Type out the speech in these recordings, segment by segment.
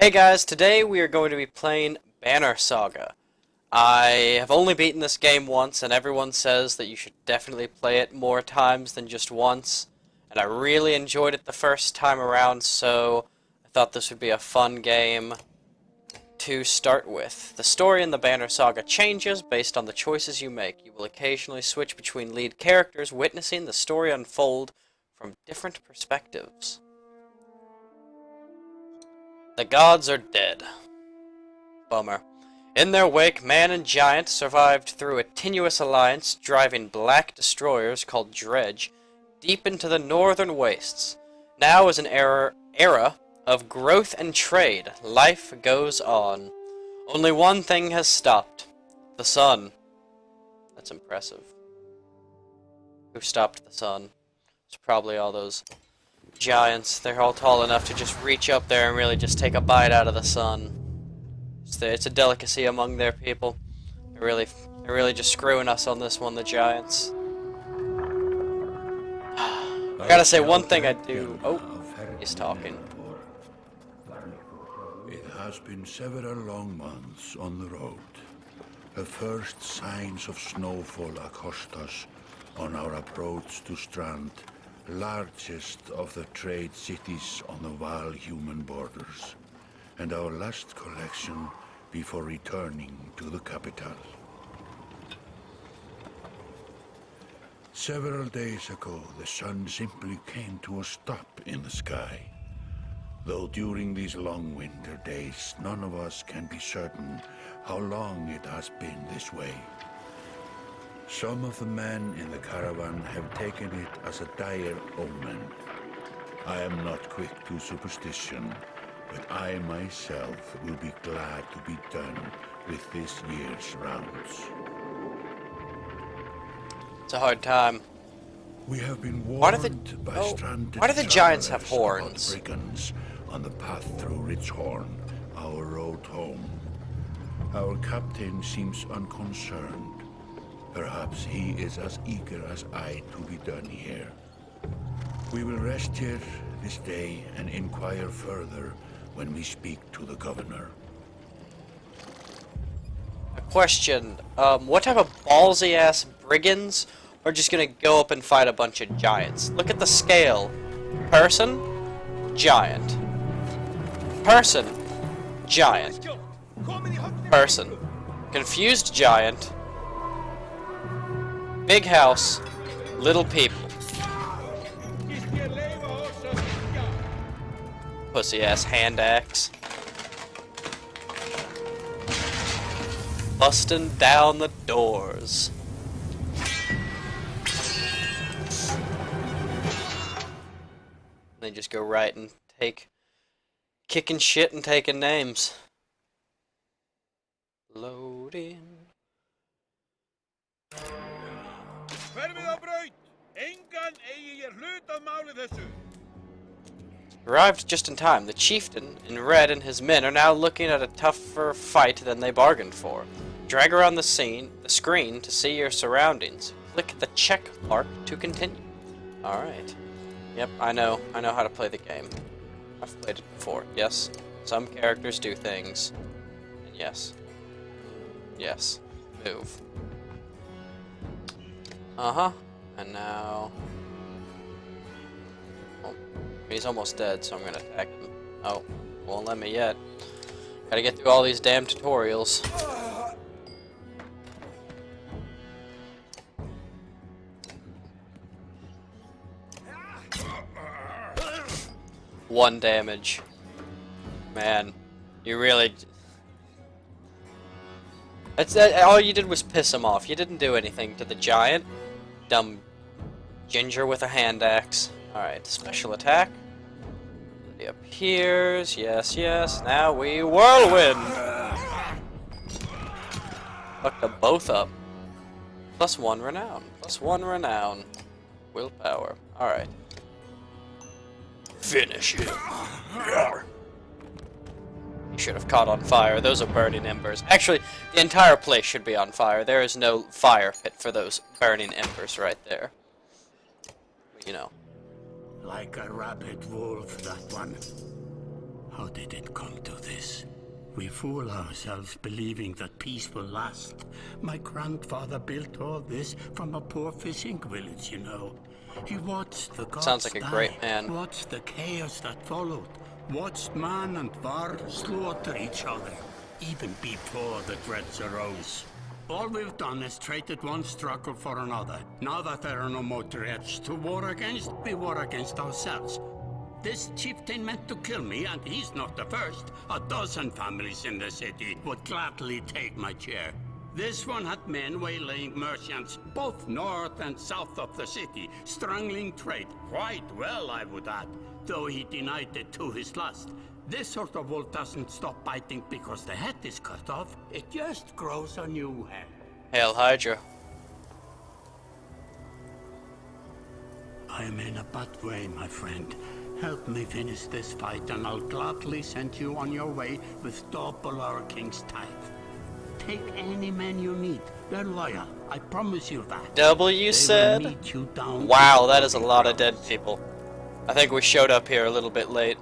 Hey guys, today we are going to be playing Banner Saga. I have only beaten this game once, and everyone says that you should definitely play it more times than just once. And I really enjoyed it the first time around, so I thought this would be a fun game to start with. The story in the Banner Saga changes based on the choices you make. You will occasionally switch between lead characters, witnessing the story unfold from different perspectives. The gods are dead. Bummer. In their wake, man and giant survived through a tenuous alliance, driving black destroyers called Dredge deep into the northern wastes. Now is an era of growth and trade. Life goes on. Only one thing has stopped. The sun. That's impressive. Who stopped the sun? It's probably all those giants. They're all tall enough to just reach up there and really just take a bite out of the sun. It's a delicacy among their people. They're really just screwing us on this one, the giants. I gotta say one thing I do. Oh, he's talking. It has been several long months on the road. The first signs of snowfall accost us on our approach to Strand, largest of the trade cities on the Val-human borders, and our last collection before returning to the capital. Several days ago, the sun simply came to a stop in the sky. Though during these long winter days, none of us can be certain how long it has been this way. Some of the men in the caravan have taken it as a dire omen. I am not quick to superstition, but I myself will be glad to be done with this year's rounds. It's a hard time. We have been warned by stranded why do the giants have horns? Brigands on the path through Richhorn, our road home. Our captain seems unconcerned. Perhaps he is as eager as I to be done here. We will rest here this day and inquire further when we speak to the governor. A question. What type of ballsy-ass brigands are just gonna go up and fight a bunch of giants? Look at the scale. Person, giant. Person, giant. Person. Confused giant. Big house, little people. Pussy-ass hand axe. Busting down the doors. They just go right and kicking shit and taking names. Loading. Arrived just in time. The chieftain in red and his men are now looking at a tougher fight than they bargained for. Drag around the screen to see your surroundings. Click the check mark to continue. Alright. Yep, I know how to play the game. I've played it before. Yes, some characters do things. And yes. Yes. Move. Uh-huh. And now... Oh, he's almost dead, so I'm gonna attack him. Oh, won't let me yet. Gotta get through all these damn tutorials. One damage. Man, you really... all you did was piss him off. You didn't do anything to the giant. Dumb ginger with a hand axe. Alright, special attack. He appears. Yes, yes. Now we whirlwind. Fuck them both up. +1 renown. +1 renown. Willpower. Alright. Finish him. He should have caught on fire. Those are burning embers. Actually, the entire place should be on fire. There is no fire pit for those burning embers right there. But, you know. Like a rabid wolf, that one. How did it come to this? We fool ourselves believing that peace will last. My grandfather built all this from a poor fishing village, you know. He watched the gods Sounds like a great die, man. watched the chaos that followed, watched man and var slaughter each other, even before the dreads arose. All we've done is traded one struggle for another. Now that there are no more dreads to war against, we war against ourselves. This chieftain meant to kill me, and he's not the first. A dozen families in the city would gladly take my chair. This one had men waylaying merchants, both north and south of the city, strangling trade. Quite well, I would add, though he denied it to his last. This sort of wolf doesn't stop biting because the head is cut off. It just grows a new head. Hail Hydra. I am in a bad way, my friend. Help me finish this fight, and I'll gladly send you on your way with double our king's tithe. Take any men you need. They're loyal. I promise you that. W said? They will meet you down. Wow, that is a lot of dead people. I think we showed up here a little bit late.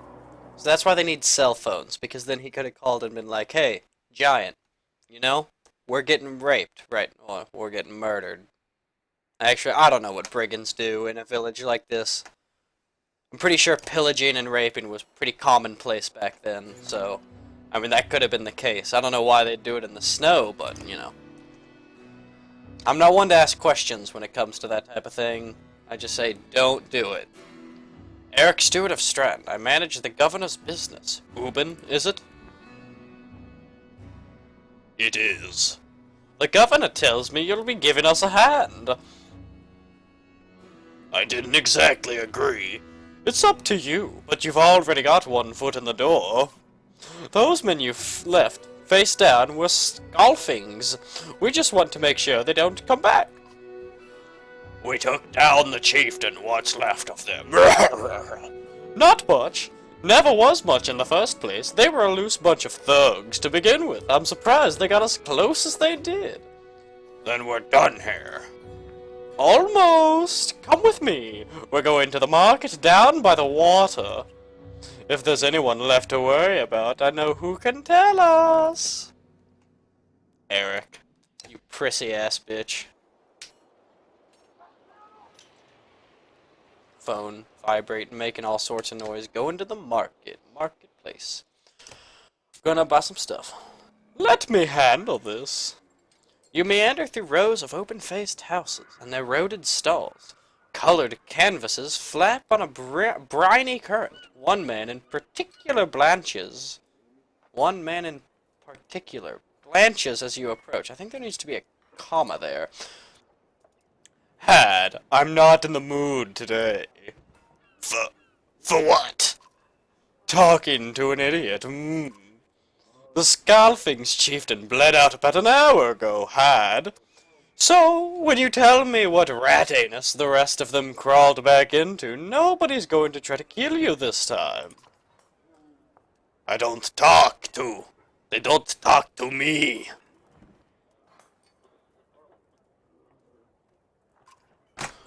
So that's why they need cell phones, because then he could have called and been like, hey, Giant, you know, we're getting raped, right? Or we're getting murdered. Actually, I don't know what brigands do in a village like this. I'm pretty sure pillaging and raping was pretty commonplace back then, so, I mean, that could have been the case. I don't know why they'd do it in the snow, but, you know. I'm not one to ask questions when it comes to that type of thing. I just say, don't do it. Eirik, Steward of Strand. I manage the governor's business. Ubin, is it? It is. The governor tells me you'll be giving us a hand. I didn't exactly agree. It's up to you, but you've already got one foot in the door. Those men you left, face down, were Skalfings. We just want to make sure they don't come back. We took down the chieftain, what's left of them. Not much. Never was much in the first place. They were a loose bunch of thugs to begin with. I'm surprised they got as close as they did. Then we're done here. Almost. Come with me. We're going to the market down by the water. If there's anyone left to worry about, I know who can tell us. Eirik, you prissy ass bitch. Phone vibrating, making all sorts of noise. Going to the marketplace. Gonna buy some stuff. Let me handle this. You meander through rows of open-faced houses and eroded stalls. Colored canvases flap on a briny current. One man in particular blanches as you approach. I think there needs to be a comma there. Had, I'm not in the mood today. For what? Talking to an idiot. The Skalfings chieftain bled out about an hour ago, Had. So, when you tell me what rat anus the rest of them crawled back into, nobody's going to try to kill you this time. They don't talk to me.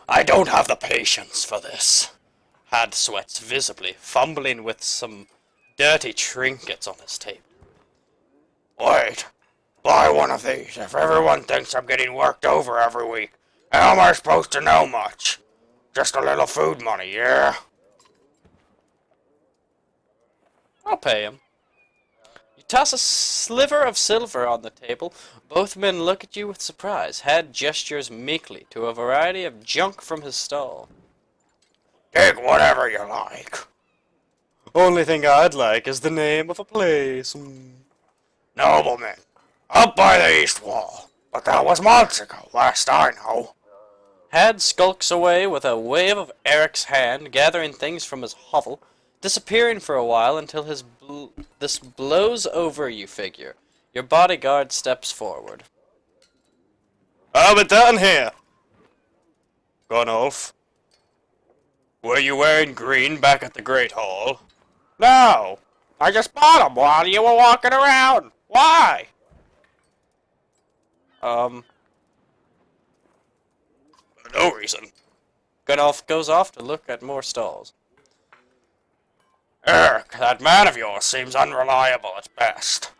I don't have the patience for this. Had sweats visibly, fumbling with some dirty trinkets on his table. Wait, buy one of these if everyone thinks I'm getting worked over every week. How am I supposed to know much? Just a little food money, yeah? I'll pay him. You toss a sliver of silver on the table. Both men look at you with surprise. Had gestures meekly to a variety of junk from his stall. Take whatever you like. Only thing I'd like is the name of a place. Nobleman, up by the east wall. But that was months ago, last I know. Had skulks away with a wave of Eirik's hand, gathering things from his hovel, disappearing for a while until this blows over you figure. Your bodyguard steps forward. I'll be down here. Gunolf. Were you wearing green back at the Great Hall? No. I just bought them while you were walking around. Why? For no reason. Gunolf goes off to look at more stalls. Eirik, that man of yours seems unreliable at best.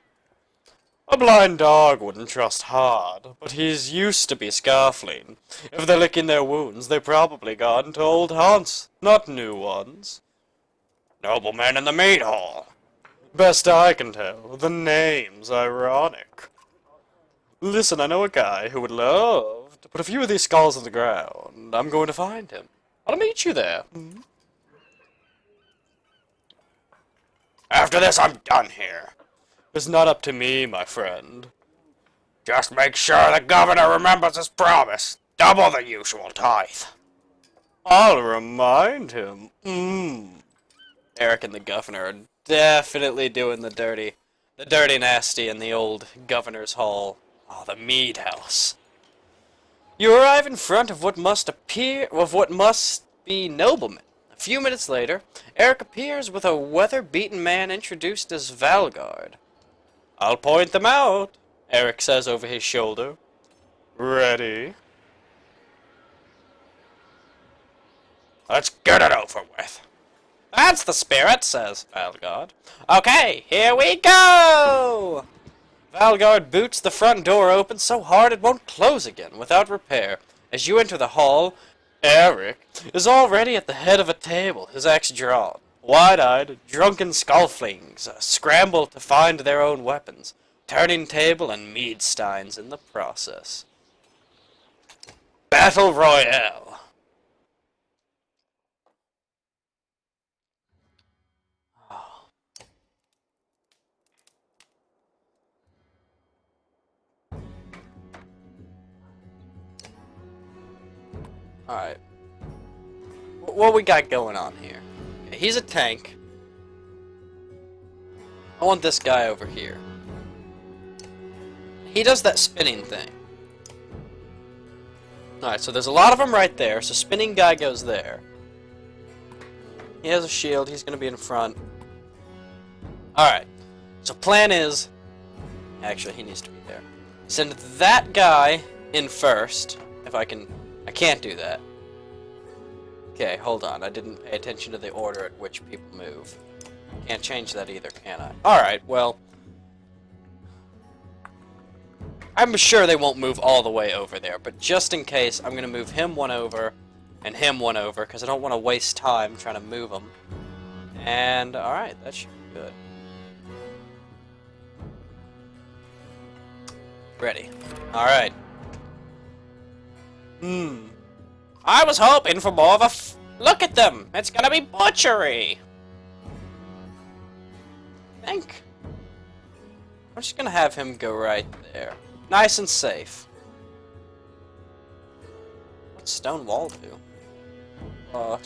A blind dog wouldn't trust hard, but he's used to be scarfling. If they're licking their wounds, they probably got into old haunts, not new ones. Nobleman in the meat hall. Best I can tell, the name's ironic. Listen, I know a guy who would love to put a few of these skulls on the ground. I'm going to find him. I'll meet you there. After this, I'm done here. It's not up to me, my friend. Just make sure the governor remembers his promise. Double the usual tithe. I'll remind him. Eirik and the governor are definitely doing the dirty nasty in the old governor's hall. Oh, the mead house. You arrive in front of what must be noblemen. A few minutes later, Eirik appears with a weather-beaten man introduced as Valgard. I'll point them out, Eirik says over his shoulder. Ready? Let's get it over with. That's the spirit, says Valgard. Okay, here we go! Valgard boots the front door open so hard it won't close again without repair. As you enter the hall, Eirik is already at the head of a table, his axe drawn. Wide-eyed, drunken skullflings scramble to find their own weapons, turning table and mead steins in the process. Battle Royale. Alright. What we got going on here? Okay, he's a tank. I want this guy over here. He does that spinning thing. Alright, so there's a lot of them right there, so spinning guy goes there. He has a shield, he's gonna be in front. Alright, so plan is... Actually, he needs to be there. Send that guy in first, if I can... I can't do that. Okay, hold on. I didn't pay attention to the order at which people move. Can't change that either, can I? Alright, well... I'm sure they won't move all the way over there, but just in case, I'm going to move him one over, and him one over, because I don't want to waste time trying to move them. And, alright, that should be good. Ready. Alright. I was hoping for more of a look at them! It's gonna be butchery! I think... I'm just gonna have him go right there. Nice and safe. What's stone wall do? Oh!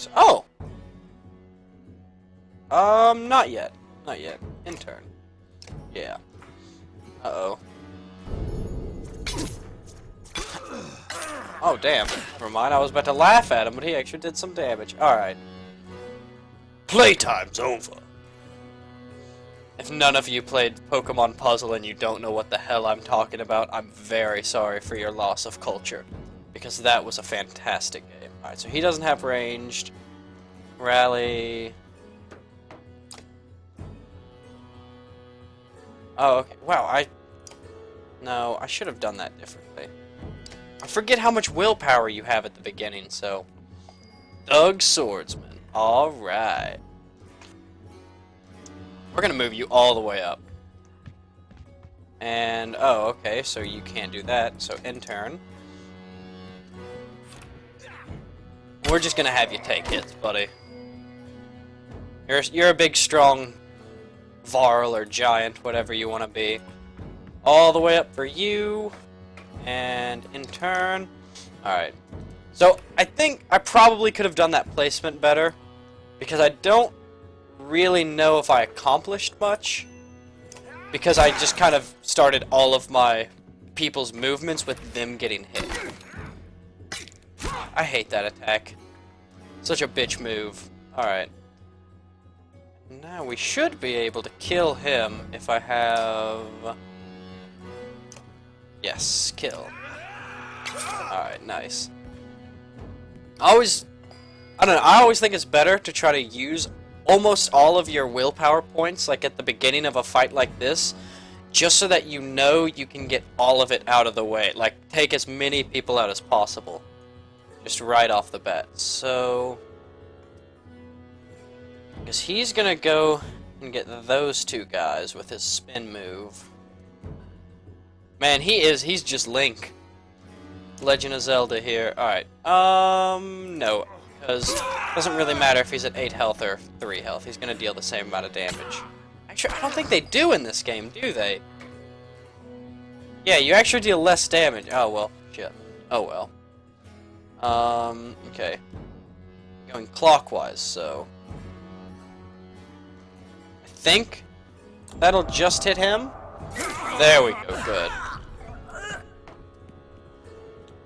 Not yet. Not yet. Intern. Yeah. Uh-oh. Oh, damn. Never mind, I was about to laugh at him, but he actually did some damage. Alright. Playtime's over. If none of you played Pokemon Puzzle and you don't know what the hell I'm talking about, I'm very sorry for your loss of culture. Because that was a fantastic game. Alright, so he doesn't have ranged. Rally. Oh, okay. Wow, No, I should have done that differently. I forget how much willpower you have at the beginning, so... Thug Swordsman. Alright. We're gonna move you all the way up. And, oh, okay, so you can't do that, so intern. We're just gonna have you take hits, buddy. You're a big, strong Varl or giant, whatever you want to be. All the way up for you. And in turn. Alright. So, I think I probably could have done that placement better. Because I don't really know if I accomplished much. Because I just kind of started all of my people's movements with them getting hit. I hate that attack. Such a bitch move. Alright. Now we should be able to kill him if I have... Yes, kill. Alright, nice. I don't know, I always think it's better to try to use almost all of your willpower points, like at the beginning of a fight like this, just so that you know you can get all of it out of the way. Like, take as many people out as possible. Just right off the bat. So, because he's gonna go and get those two guys with his spin move. Man, he's just Link. Legend of Zelda here. Alright. No. Because it doesn't really matter if he's at 8 health or 3 health. He's gonna deal the same amount of damage. Actually, I don't think they do in this game, do they? Yeah, you actually deal less damage. Oh, well. Shit. Oh, well. Okay. Going clockwise, so... I think that'll just hit him. There we go, good.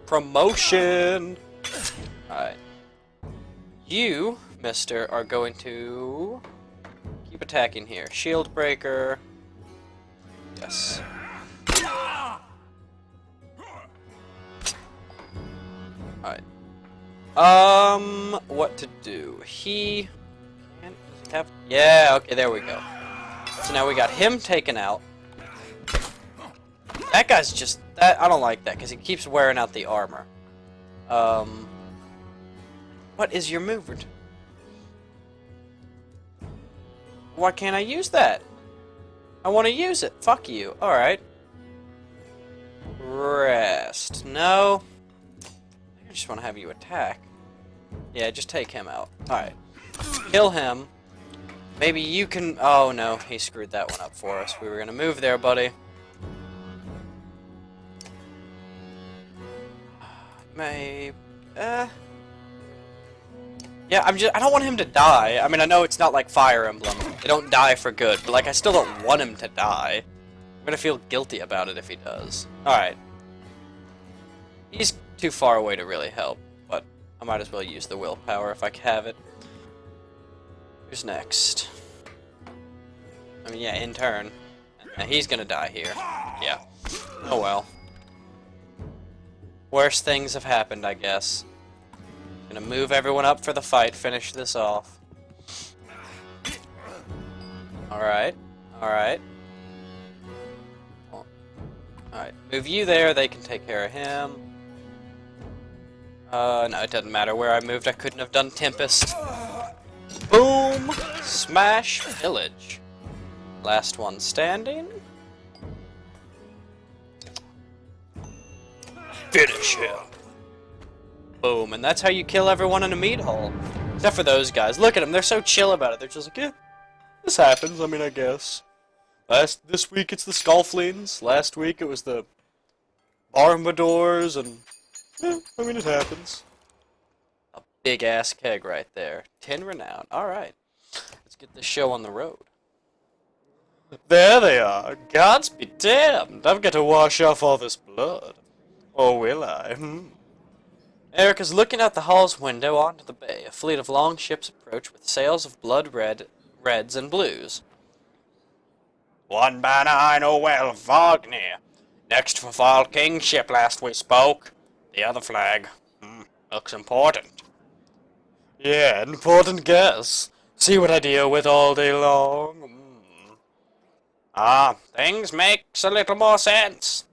Promotion! Alright. You, mister, are going to keep attacking here. Shield breaker. Yes. Alright. What to do? He... Does he have... Yeah, okay, there we go. So now we got him taken out. That guy's just... I don't like that, because he keeps wearing out the armor. What is your move? Why can't I use that? I want to use it. Fuck you. Alright. Rest. No. I just want to have you attack. Yeah, just take him out. Alright. Kill him. Maybe you can... Oh, no. He screwed that one up for us. We were going to move there, buddy. Maybe... Yeah, I don't want him to die. I mean, I know it's not like Fire Emblem. They don't die for good, but like, I still don't want him to die. I'm gonna feel guilty about it if he does. Alright. He's too far away to really help, but I might as well use the willpower if I have it. Who's next? I mean, yeah, in turn. He's gonna die here. Yeah. Oh well. Worse things have happened, I guess. Gonna move everyone up for the fight, finish this off. Alright. Alright. Alright. Move you there, they can take care of him. No, it doesn't matter where I moved, I couldn't have done Tempest. Boom! Smash Village. Last one standing. Finish him. Boom, and that's how you kill everyone in a meat hole. Except for those guys. Look at them, they're so chill about it. They're just like, yeah, this happens, I mean, I guess. This week it's the Skullflings. Last week it was the Armadors, and, yeah, I mean, it happens. A big-ass keg right there. 10 renown. Alright. Let's get this show on the road. There they are. Gods be damned. I've got to wash off all this blood. Or will I? Eirik is looking out the hall's window onto the bay. A fleet of long ships approach with sails of blood red, reds, and blues. One banner I know well, Wagner. Next for Fall King's ship last we spoke. The other flag. Looks important. Yeah, important guess. See what I deal with all day long. Things makes a little more sense.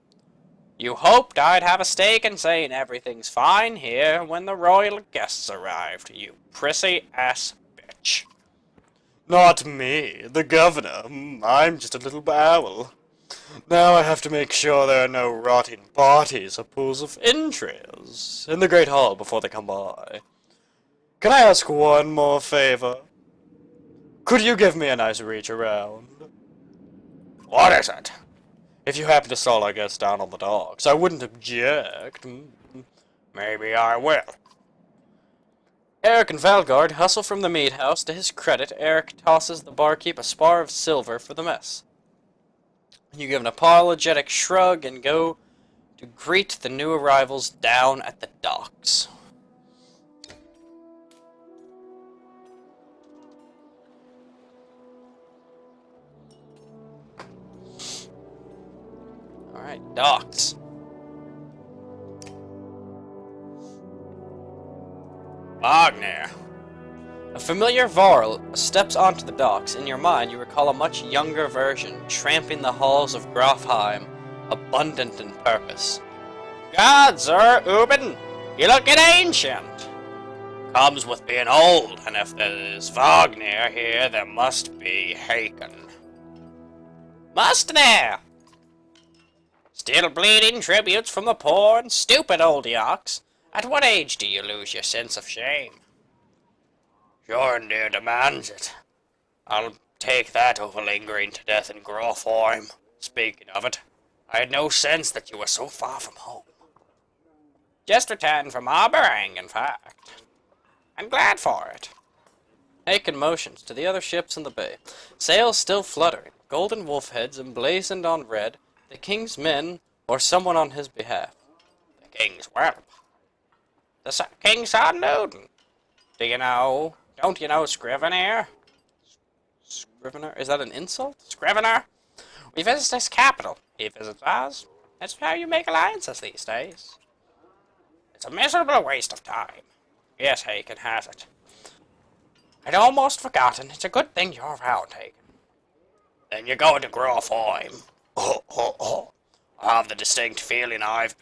You hoped I'd have a stake in saying everything's fine here when the royal guests arrived, you prissy-ass bitch. Not me, the governor. I'm just a little bowel. Now I have to make sure there are no rotting bodies or pools of entrails in the Great Hall before they come by. Can I ask one more favor? Could you give me a nice reach around? What is it? If you happen to stall our guests down on the docks, I wouldn't object. Maybe I will. Eirik and Valgard hustle from the mead house. To his credit, Eirik tosses the barkeep a spar of silver for the mess. You give an apologetic shrug and go to greet the new arrivals down at the docks. Alright, docks. Wagner. A familiar Varl steps onto the docks, in your mind you recall a much younger version tramping the halls of Grofheim, abundant in purpose. God, sir, Ubin, you look ancient. Comes with being old, and if there's Wagner here, there must be Haken. Must there? Still bleeding tributes from the poor and stupid old yaks? At what age do you lose your sense of shame? Jorndir demands it. I'll take that over lingering to death in Grofheim. Speaking of it, I had no sense that you were so far from home. Just returned from Arberang, in fact. I'm glad for it. Haken motions to the other ships in the bay. Sails still fluttering, golden wolf heads emblazoned on red, the king's men, or someone on his behalf. The king's whelp. The king's son Newton. Don't you know Scrivener? Scrivener? Is that an insult? Scrivener? We visit his capital. He visits ours. That's how you make alliances these days. It's a miserable waste of time. Yes, Haken has it. I'd almost forgotten. It's a good thing you're around, Haken. Then you're going to Grofheim. I have the distinct feeling I've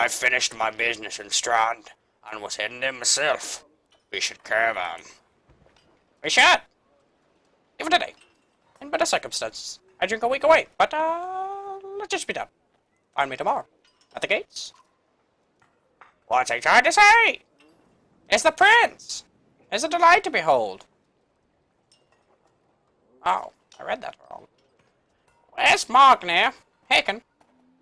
finished my business in Strand, and was heading in myself. We should caravan. We should. Even today. In better circumstances. I drink a week away, but, let's just be done. Find me tomorrow. At the gates. What's he trying to say? It's the prince! It's a delight to behold. Oh, I read that wrong. Where's Magner? Haken,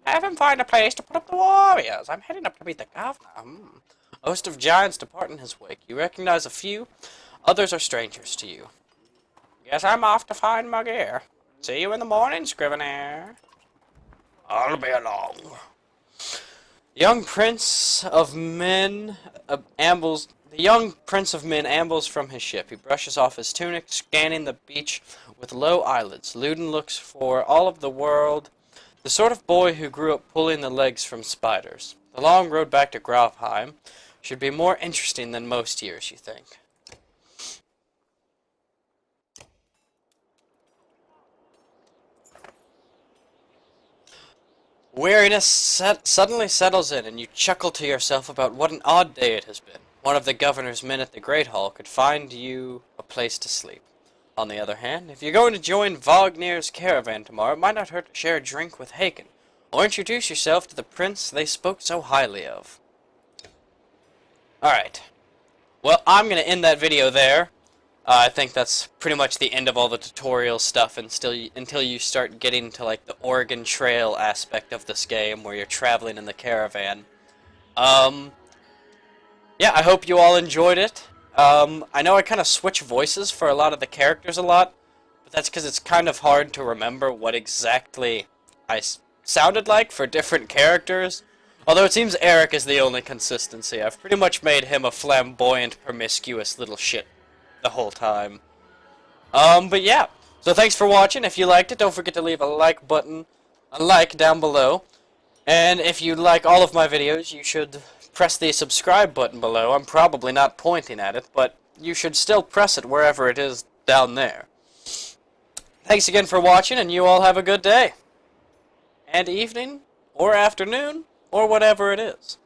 have him find a place to put up the warriors. I'm heading up to meet the governor. A host of giants depart in his wake. You recognize a few, others are strangers to you. Guess I'm off to find Magner. See you in the morning, Scrivener. I'll be along. The young prince of men ambles from his ship. He brushes off his tunic, scanning the beach with low eyelids. Luden looks for all of the world, the sort of boy who grew up pulling the legs from spiders. The long road back to Grofheim should be more interesting than most years, you think. Weariness suddenly settles in, and you chuckle to yourself about what an odd day it has been. One of the governor's men at the Great Hall could find you a place to sleep. On the other hand, if you're going to join Wagner's caravan tomorrow, it might not hurt to share a drink with Haken, or introduce yourself to the prince they spoke so highly of. Alright. Well, I'm going to end that video there. I think that's pretty much the end of all the tutorial stuff until you start getting to like the Oregon Trail aspect of this game where you're traveling in the caravan. Yeah, I hope you all enjoyed it. I know I kind of switch voices for a lot of the characters a lot, but that's because it's kind of hard to remember what exactly I sounded like for different characters. Although it seems Eirik is the only consistency. I've pretty much made him a flamboyant, promiscuous little shit the whole time. But yeah. So thanks for watching. If you liked it, don't forget to leave a like down below. And if you like all of my videos, you should press the subscribe button below. I'm probably not pointing at it, but you should still press it wherever it is down there. Thanks again for watching, and you all have a good day. And evening, or afternoon, or whatever it is.